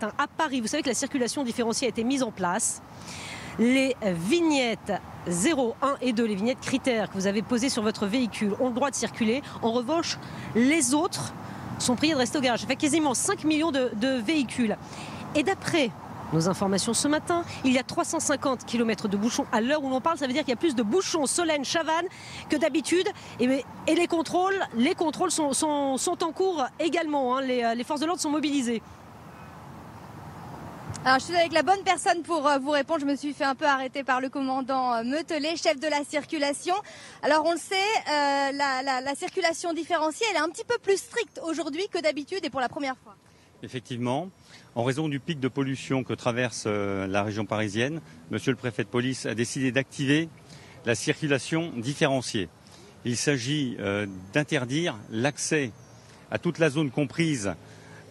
matin à Paris, vous savez que la circulation différenciée a été mise en place. Les vignettes 0, 1 et 2, les vignettes critères que vous avez posées sur votre véhicule ont le droit de circuler. En revanche, les autres sont priés de rester au garage. Ça fait quasiment 5 millions de véhicules. Et d'après nos informations ce matin, il y a 350 km de bouchons à l'heure où l'on parle. Ça veut dire qu'il y a plus de bouchons Solène, Chavannes que d'habitude. Et les contrôles sont en cours également. Hein. Les forces de l'ordre sont mobilisées. Alors je suis avec la bonne personne pour vous répondre. Je me suis fait un peu arrêter par le commandant Metelet, chef de la circulation. Alors on le sait, la circulation différenciée, elle est un petit peu plus stricte aujourd'hui que d'habitude et pour la première fois. Effectivement, en raison du pic de pollution que traverse la région parisienne, monsieur le préfet de police a décidé d'activer la circulation différenciée. Il s'agit d'interdire l'accès à toute la zone comprise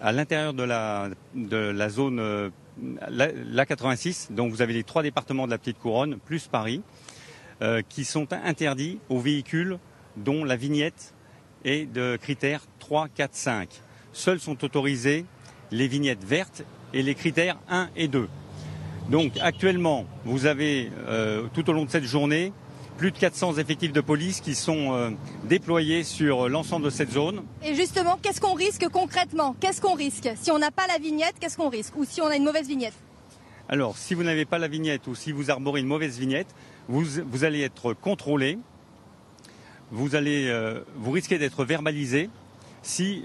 à l'intérieur de la zone l'A86, donc vous avez les 3 départements de la Petite Couronne, plus Paris, qui sont interdits aux véhicules dont la vignette est de critères 3, 4, 5. Seuls sont autorisés les vignettes vertes et les critères 1 et 2. Donc actuellement, vous avez tout au long de cette journée plus de 400 effectifs de police qui sont déployés sur l'ensemble de cette zone. Et justement, qu'est-ce qu'on risque concrètement? Qu'est-ce qu'on risque? Si on n'a pas la vignette, qu'est-ce qu'on risque? Ou si on a une mauvaise vignette? Alors, si vous n'avez pas la vignette ou si vous arborez une mauvaise vignette, vous allez être contrôlé, vous risquez d'être verbalisé si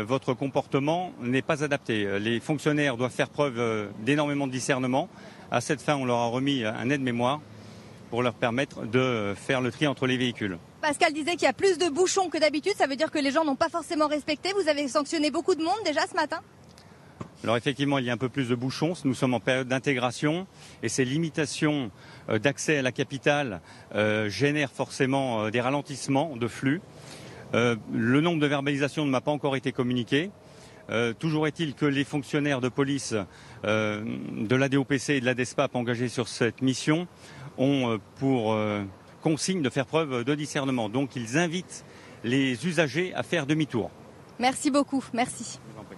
votre comportement n'est pas adapté. Les fonctionnaires doivent faire preuve d'énormément de discernement. À cette fin, on leur a remis un aide-mémoire pour leur permettre de faire le tri entre les véhicules. Pascal disait qu'il y a plus de bouchons que d'habitude, ça veut dire que les gens n'ont pas forcément respecté. Vous avez sanctionné beaucoup de monde déjà ce matin? Alors effectivement, il y a un peu plus de bouchons, nous sommes en période d'intégration et ces limitations d'accès à la capitale génèrent forcément des ralentissements de flux. Le nombre de verbalisations ne m'a pas encore été communiqué. Toujours est-il que les fonctionnaires de police de l'ADOPC et de la DESPAP engagés sur cette mission ont pour consigne de faire preuve de discernement. Donc ils invitent les usagers à faire demi-tour. Merci beaucoup, merci. Je vous en prie.